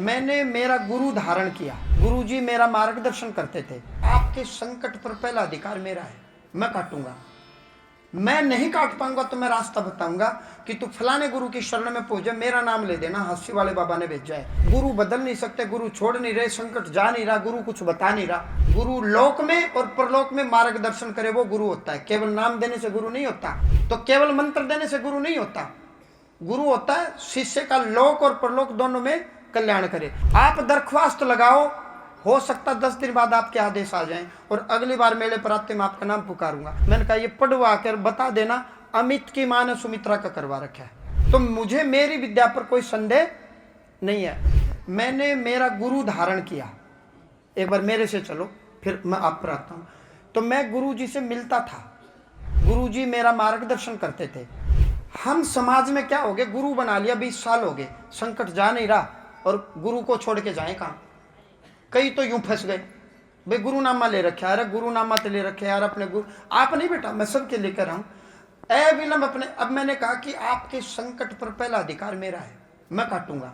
मैंने मेरा गुरु धारण किया। गुरु जी मेरा मार्गदर्शन करते थे। आपके संकट पर पहला अधिकार मेरा है, मैं काटूंगा। मैं नहीं काट पाऊंगा तो मैं रास्ता बताऊंगा कि तू फलाने गुरु की शरण में पहुंच जा, मेरा नाम ले देना, हास्य वाले बाबा ने भेजा है। गुरु बदल नहीं सकते, गुरु छोड़ नहीं रहे, संकट जा नहीं रहा, गुरु कुछ बता नहीं रहा। गुरु लोक में और परलोक में मार्गदर्शन करे वो गुरु होता है। केवल नाम देने से गुरु नहीं होता, तो केवल मंत्र देने से गुरु नहीं होता। गुरु होता है शिष्य का लोक और परलोक दोनों में कल्याण करे। आप दरख्वास्त लगाओ, हो सकता 10 दिन बाद आपके आदेश आ जाएं और अगली बार मेले पर आते मैं आपका नाम पुकारूंगा। मैंने कहा ये पढ़वा कर बता देना, अमित की मां ने सुमित्रा का करवा रखा है। तो मुझे मेरी विद्या पर कोई संदेह नहीं है। मैंने मेरा गुरु धारण किया। एक बार मेरे से चलो फिर मैं आप पर आता हूं। तो मैं गुरु जी से मिलता था, गुरु जी मेरा मार्गदर्शन करते थे। हम समाज में क्या हो गए, गुरु बना लिया, 20 साल हो गए, संकट जा नहीं रहा और गुरु को छोड़ के जाए कहां। कई तो यूं फंस गए, भाई गुरुनामा ले रखे, अरे गुरुनामा तो ले रखे यार अपने गुरु। आप नहीं बेटा, मैं सबके लेकर आऊं ए विलंब अपने। अब मैंने कहा कि आपके संकट पर पहला अधिकार मेरा है, मैं काटूंगा।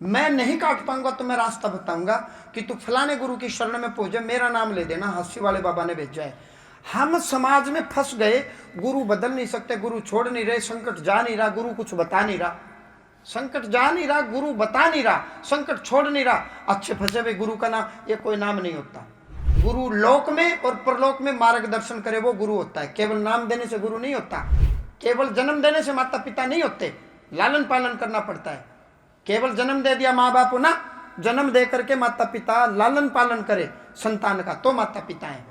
मैं नहीं काट पाऊंगा तो मैं रास्ता बताऊंगा कि तू फलाने गुरु की शरण में पहुंच जा, मेरा नाम ले देना, हास्य वाले बाबा ने भेजा है। हम समाज में फंस गए, गुरु बदल नहीं सकते, गुरु छोड़ नहीं रहे, संकट जा नहीं रहा, गुरु कुछ बता नहीं रहा। संकट जा नहीं रहा, गुरु बता नहीं रहा, संकट छोड़ नहीं रहा। अच्छे फंसे हुए गुरु का नाम, ये कोई नाम नहीं होता। गुरु लोक में और परलोक में मार्गदर्शन करे वो गुरु होता है। केवल नाम देने से गुरु नहीं होता, केवल जन्म देने से माता पिता नहीं होते, लालन पालन करना पड़ता है। केवल जन्म दे दिया माँ बाप ना, जन्म दे करके माता पिता लालन पालन करे संतान का, तो माता पिता है।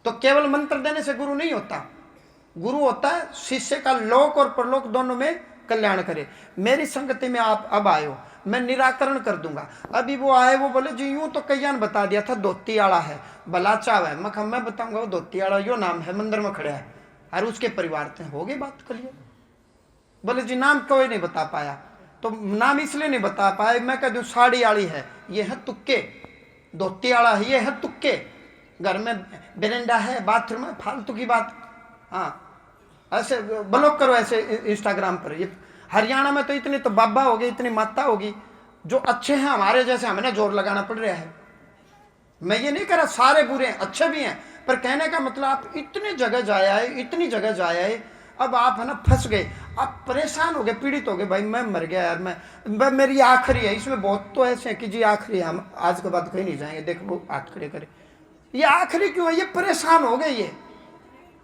तो केवल मंत्र देने से गुरु नहीं होता। गुरु होता है शिष्य का लोक और परलोक दोनों में कल्याण करे। मेरी संगति में आप अब आए हो, मैं निराकरण कर दूंगा। अभी वो आए, वो बोले जी यूं तो कईयान बता दिया था धोती आड़ा है, भला चाव है। मैं बताऊंगा वो धोती आड़ा यो नाम है, मंदिर में खड़ा है और उसके परिवार से हो गई बात करिए। बोले जी नाम कोई नहीं बता पाया, तो नाम इसलिए नहीं बता पाए, मैं कह दूं साड़ी आड़ी है, ये है तुक्के, धोती आड़ा है, ये है तुक्के, घर में बेरेंडा है, बाथरूम है, फालतू की बात। हाँ ऐसे ब्लॉक करो ऐसे इंस्टाग्राम पर। ये हरियाणा में तो इतनी तो बाबा होगी, इतनी माता होगी जो अच्छे हैं, हमारे जैसे हमें जोर लगाना पड़ रहा है। मैं ये नहीं कह रहा सारे बुरे हैं, अच्छे भी हैं, पर कहने का मतलब आप इतनी जगह जाया है, इतनी जगह जाया है, अब आप है ना फंस गए, आप परेशान हो गए, पीड़ित हो गए। भाई मैं मर गया यार, मैं मेरी आखिरी है। इसमें बहुत तो ऐसे हैं कि जी आखिरी है, हम आज के बाद कहीं नहीं जाएंगे। देखो वो हाथ खड़े करे, ये आखिरी क्यों है, ये परेशान हो गए, ये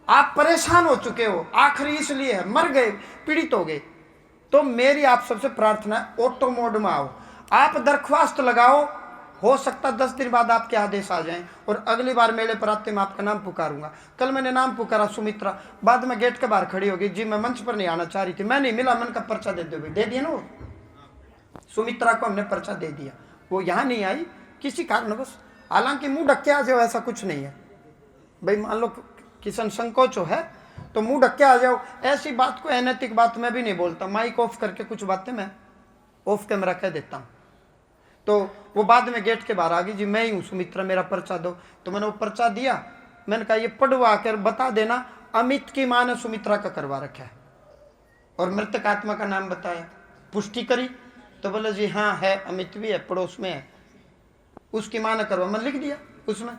आप परेशान हो चुके हो, आखिरी इसलिए है, मर गए, पीड़ित हो गए। तो मेरी आप सबसे प्रार्थना है ऑटो मोड में आओ, आप दरख्वास्त लगाओ, हो सकता 10 दिन बाद आपके आदेश आ जाएं और अगली बार मेले पर आते मैं आपका नाम पुकारूंगा। कल मैंने नाम पुकारा सुमित्रा, बाद में गेट के बाहर खड़ी होगी, जी मैं मंच पर नहीं आना चाह रही थी, मैं नहीं मिला, मन का पर्चा दे दिया ना। वो सुमित्रा को हमने पर्चा दे दिया, वो यहाँ नहीं आई किसी कारणवश। हालांकि मुंह ढक के आ जाओ ऐसा कुछ नहीं है भाई, मान लो किसी संकोच है तो मुंह ढक के आ जाओ। ऐसी बात को अनैतिक बात मैं भी नहीं बोलता, माइक ऑफ करके कुछ बातें मैं ऑफ कैमरा कह देता हूँ। तो वो बाद में गेट के बाहर आ गई, जी मैं ही हूँ सुमित्रा, मेरा पर्चा दो। तो मैंने वो पर्चा दिया, मैंने कहा ये पढ़वा कर बता देना, अमित की मां ने सुमित्रा का करवा रखा है और मृतक आत्मा का नाम बताया। पुष्टि करी तो बोले जी हाँ है, अमित भी है, पड़ोस में है, उसकी मां ने करवा, मैं लिख दिया उसमें।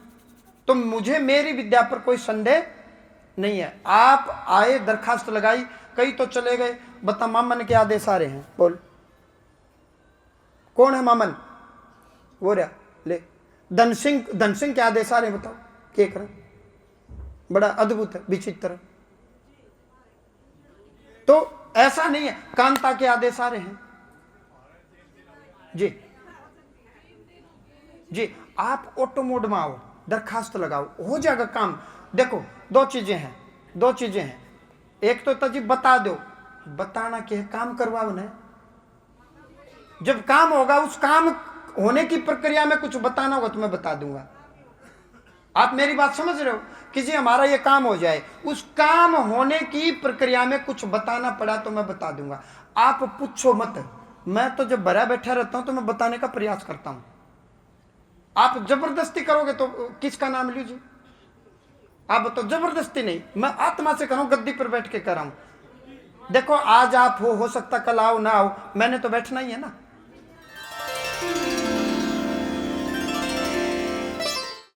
तो मुझे मेरी विद्या पर कोई संदेह नहीं है। आप आए, दरखास्त लगाई, कई तो चले गए। बता मामन के आदेश आ रहे हैं, बोल कौन है मामन, वो रहा ले। धन सिंह के आदेश आ रहे हैं, बताओ क्या करें। बड़ा अद्भुत है, विचित्र। तो ऐसा नहीं है, कांता के आदेश आ रहे हैं जी जी। आप ऑटो मोड में आओ, दरखास्त लगाओ, हो जाएगा काम। देखो दो चीजें हैं, एक तो जी बता दो, बताना क्या है, काम करवाओ ना। जब काम होगा, उस काम होने की प्रक्रिया में कुछ बताना होगा तो मैं बता दूंगा। आप मेरी बात समझ रहे हो कि जी हमारा ये काम हो जाए, उस काम होने की प्रक्रिया में कुछ बताना पड़ा तो मैं बता दूंगा। आप पूछो मत, मैं तो जब भरा बैठा रहता हूं तो मैं बताने का प्रयास करता हूं। आप जबरदस्ती करोगे तो किसका नाम लीजिए। आप तो जबरदस्ती नहीं, मैं आत्मा से करूं, गद्दी पर बैठ के कर रहा हूं। देखो आज आप हो सकता कल आओ ना आओ, मैंने तो बैठना ही है ना।